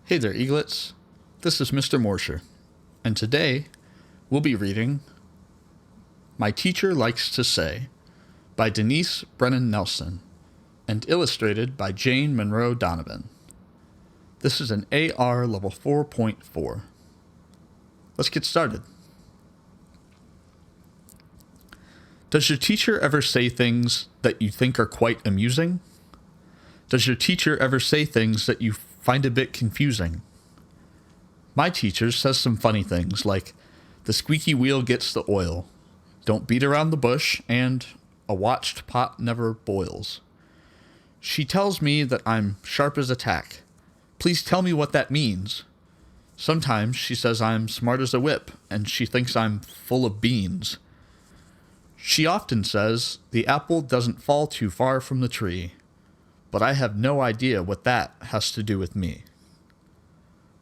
Hey there, eaglets. This is Mr. Morsher, and today we'll be reading My Teacher Likes to Say by Denise Brennan-Nelson and illustrated by Monroe Donovan. This is an AR level 4.4. Let's get started. Does your teacher ever say things that you think are quite amusing? Does your teacher ever say things that you find a bit confusing? My teacher says some funny things like, the squeaky wheel gets the oil, don't beat around the bush, and a watched pot never boils. She tells me that I'm sharp as a tack. Please tell me what that means. Sometimes she says I'm smart as a whip, and she thinks I'm full of beans. She often says the apple doesn't fall too far from the tree, but I have no idea what that has to do with me.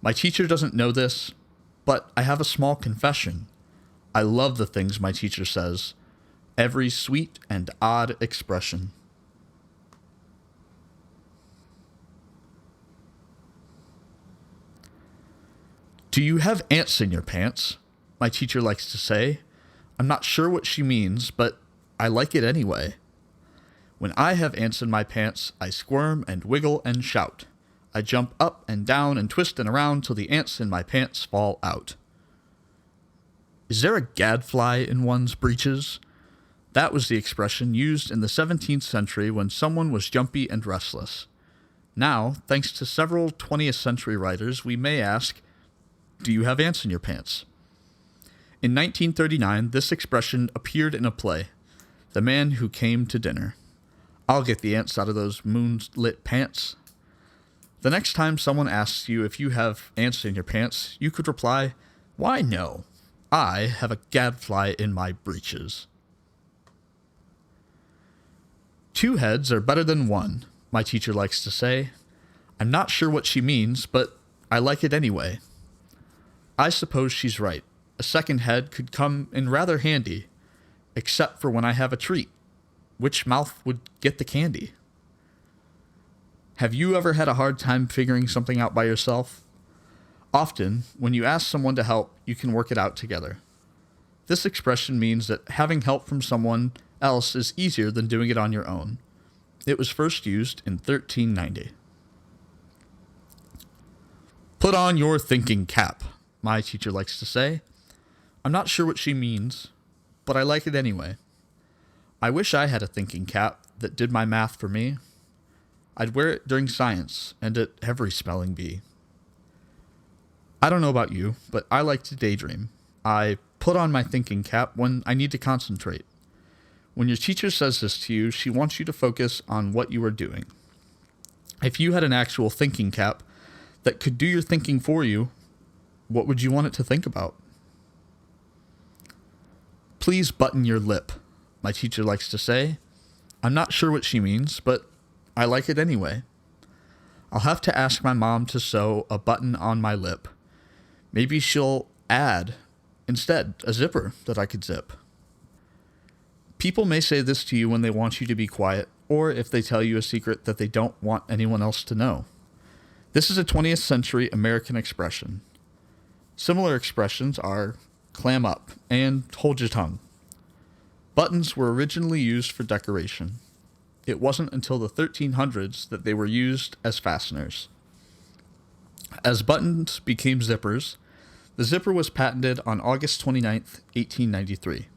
My teacher doesn't know this, but I have a small confession. I love the things my teacher says, every sweet and odd expression. Do you have ants in your pants? My teacher likes to say. I'm not sure what she means, but I like it anyway. When I have ants in my pants, I squirm and wiggle and shout. I jump up and down and twist and around till the ants in my pants fall out. Is there a gadfly in one's breeches? That was the expression used in the 17th century when someone was jumpy and restless. Now, thanks to several 20th century writers, we may ask, do you have ants in your pants? In 1939, this expression appeared in a play, The Man Who Came to Dinner. I'll get the ants out of those moonlit pants. The next time someone asks you if you have ants in your pants, you could reply, why no, I have a gadfly in my breeches. Two heads are better than one, my teacher likes to say. I'm not sure what she means, but I like it anyway. I suppose she's right. A second head could come in rather handy, except for when I have a treat. Which mouth would get the candy? Have you ever had a hard time figuring something out by yourself? Often, when you ask someone to help, you can work it out together. This expression means that having help from someone else is easier than doing it on your own. It was first used in 1390. Put on your thinking cap, my teacher likes to say. I'm not sure what she means, but I like it anyway. I wish I had a thinking cap that did my math for me. I'd wear it during science and at every spelling bee. I don't know about you, but I like to daydream. I put on my thinking cap when I need to concentrate. When your teacher says this to you, she wants you to focus on what you are doing. If you had an actual thinking cap that could do your thinking for you, what would you want it to think about? Please button your lip, my teacher likes to say. I'm not sure what she means, but I like it anyway. I'll have to ask my mom to sew a button on my lip. Maybe she'll add, instead, a zipper that I could zip. People may say this to you when they want you to be quiet, or if they tell you a secret that they don't want anyone else to know. This is a 20th century American expression. Similar expressions are clam up and hold your tongue. Buttons were originally used for decoration. It wasn't until the 1300s that they were used as fasteners. As buttons became zippers, the zipper was patented on August 29, 1893.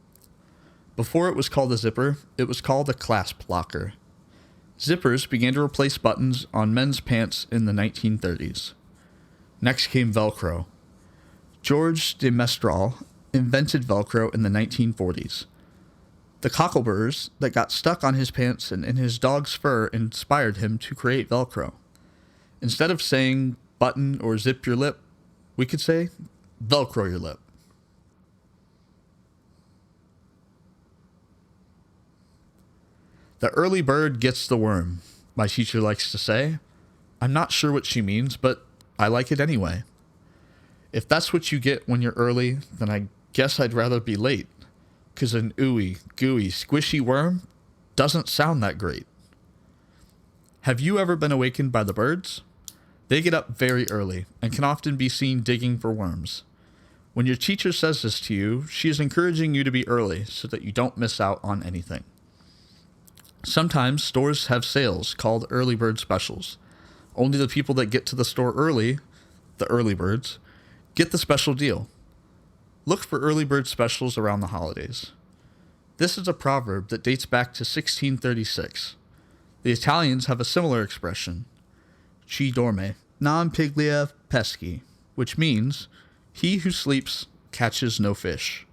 Before it was called a zipper, it was called a clasp locker. Zippers began to replace buttons on men's pants in the 1930s. Next came Velcro. George de Mestral invented Velcro in the 1940s. The cockleburrs that got stuck on his pants and in his dog's fur inspired him to create Velcro. Instead of saying button or zip your lip, we could say Velcro your lip. The early bird gets the worm, my teacher likes to say. I'm not sure what she means, but I like it anyway. If that's what you get when you're early, then I guess I'd rather be late. 'Cause an ooey, gooey, squishy worm doesn't sound that great. Have you ever been awakened by the birds? They get up very early and can often be seen digging for worms. When your teacher says this to you, she is encouraging you to be early so that you don't miss out on anything. Sometimes stores have sales called early bird specials. Only the people that get to the store early, the early birds, get the special deal. Look for early bird specials around the holidays. This is a proverb that dates back to 1636. The Italians have a similar expression, "Chi dorme, non piglia pesci," which means, "He who sleeps catches no fish."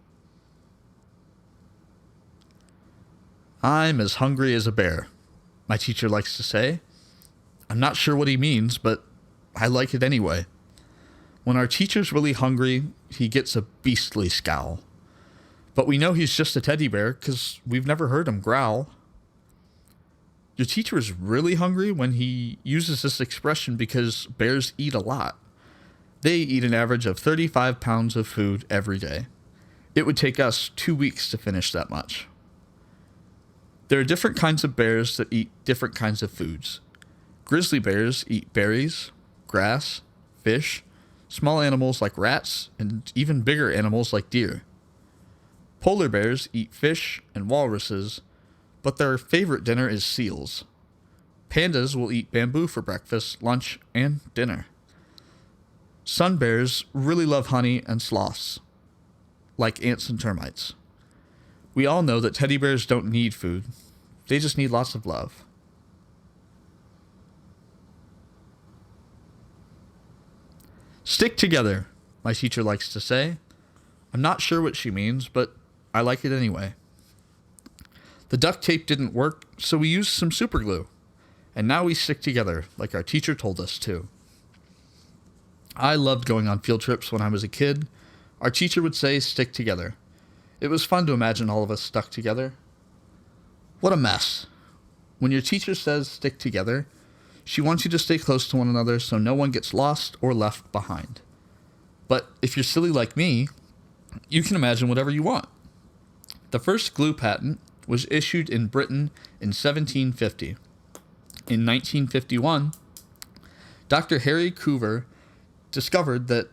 I'm as hungry as a bear, my teacher likes to say. I'm not sure what he means, but I like it anyway. When our teacher's really hungry, he gets a beastly scowl. But we know he's just a teddy bear because we've never heard him growl. Your teacher is really hungry when he uses this expression because bears eat a lot. They eat an average of 35 pounds of food every day. It would take us 2 weeks to finish that much. There are different kinds of bears that eat different kinds of foods. Grizzly bears eat berries, grass, fish, small animals like rats, and even bigger animals like deer. Polar bears eat fish and walruses, but their favorite dinner is seals. Pandas will eat bamboo for breakfast, lunch, and dinner. Sun bears really love honey and sloths, like ants and termites. We all know that teddy bears don't need food. They just need lots of love. Stick together, my teacher likes to say. I'm not sure what she means, but I like it anyway. The duct tape didn't work, so we used some super glue. And now we stick together, like our teacher told us to. I loved going on field trips when I was a kid. Our teacher would say, "Stick together." It was fun to imagine all of us stuck together. What a mess. When your teacher says stick together, she wants you to stay close to one another so no one gets lost or left behind. But if you're silly like me, you can imagine whatever you want. The first glue patent was issued in Britain in 1750. In 1951, Dr. Harry Coover discovered that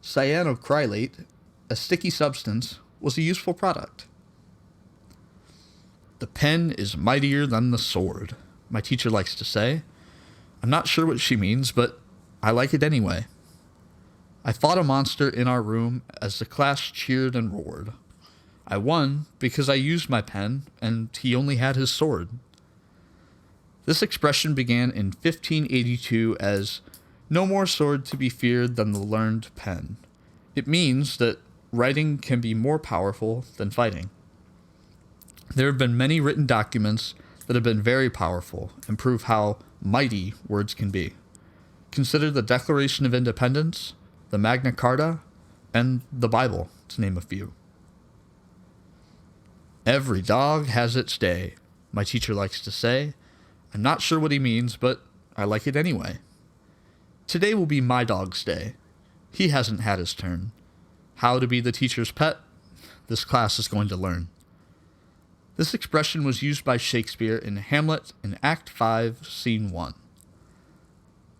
cyanocrylate, a sticky substance, was a useful product. The pen is mightier than the sword, my teacher likes to say. I'm not sure what she means, but I like it anyway. I fought a monster in our room as the class cheered and roared. I won because I used my pen and he only had his sword. This expression began in 1582 as "no more sword to be feared than the learned pen." It means that writing can be more powerful than fighting. There have been many written documents that have been very powerful and prove how mighty words can be. Consider the Declaration of Independence, the Magna Carta, and the Bible, to name a few. Every dog has its day, my teacher likes to say. I'm not sure what he means, but I like it anyway. Today will be my dog's day. He hasn't had his turn. How to be the teacher's pet? This class is going to learn. This expression was used by Shakespeare in Hamlet in Act 5, Scene 1.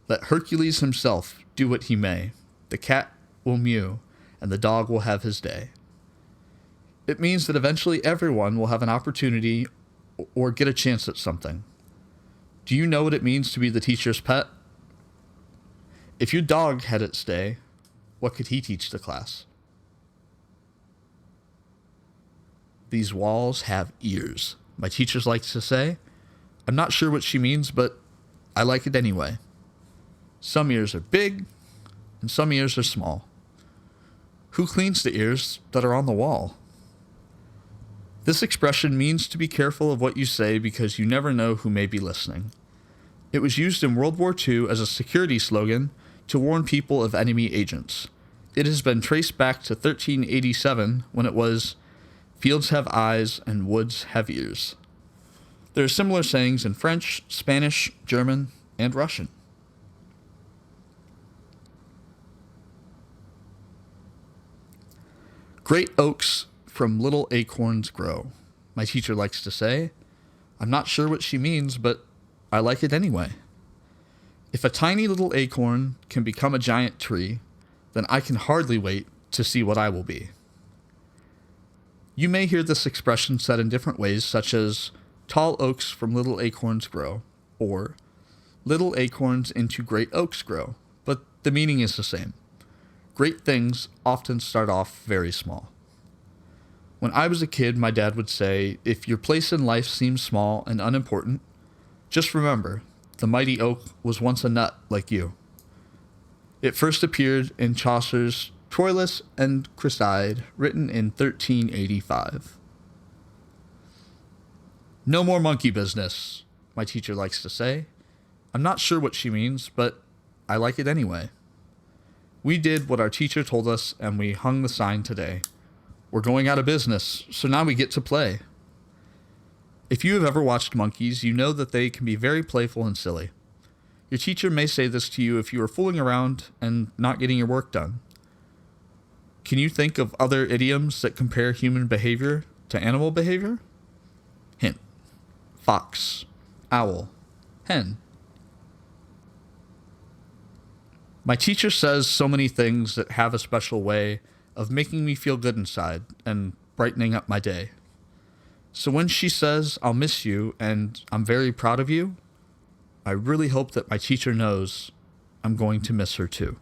Let Hercules himself do what he may. The cat will mew, and the dog will have his day. It means that eventually everyone will have an opportunity or get a chance at something. Do you know what it means to be the teacher's pet? If your dog had its day, what could he teach the class? These walls have ears, my teacher likes to say. I'm not sure what she means, but I like it anyway. Some ears are big, and some ears are small. Who cleans the ears that are on the wall? This expression means to be careful of what you say because you never know who may be listening. It was used in World War II as a security slogan to warn people of enemy agents. It has been traced back to 1387 when it was, "Fields have eyes and woods have ears." There are similar sayings in French, Spanish, German, and Russian. Great oaks from little acorns grow, my teacher likes to say. I'm not sure what she means, but I like it anyway. If a tiny little acorn can become a giant tree, then I can hardly wait to see what I will be. You may hear this expression said in different ways, such as, tall oaks from little acorns grow, or little acorns into great oaks grow, but the meaning is the same. Great things often start off very small. When I was a kid, my dad would say, if your place in life seems small and unimportant, just remember, the mighty oak was once a nut like you. It first appeared in Chaucer's Troilus and Cresside, written in 1385. No more monkey business, my teacher likes to say. I'm not sure what she means, but I like it anyway. We did what our teacher told us, and we hung the sign today. We're going out of business, so now we get to play. If you have ever watched monkeys, you know that they can be very playful and silly. Your teacher may say this to you if you are fooling around and not getting your work done. Can you think of other idioms that compare human behavior to animal behavior? Hint: fox, owl, hen. My teacher says so many things that have a special way of making me feel good inside and brightening up my day. So when she says, I'll miss you and I'm very proud of you, I really hope that my teacher knows I'm going to miss her too.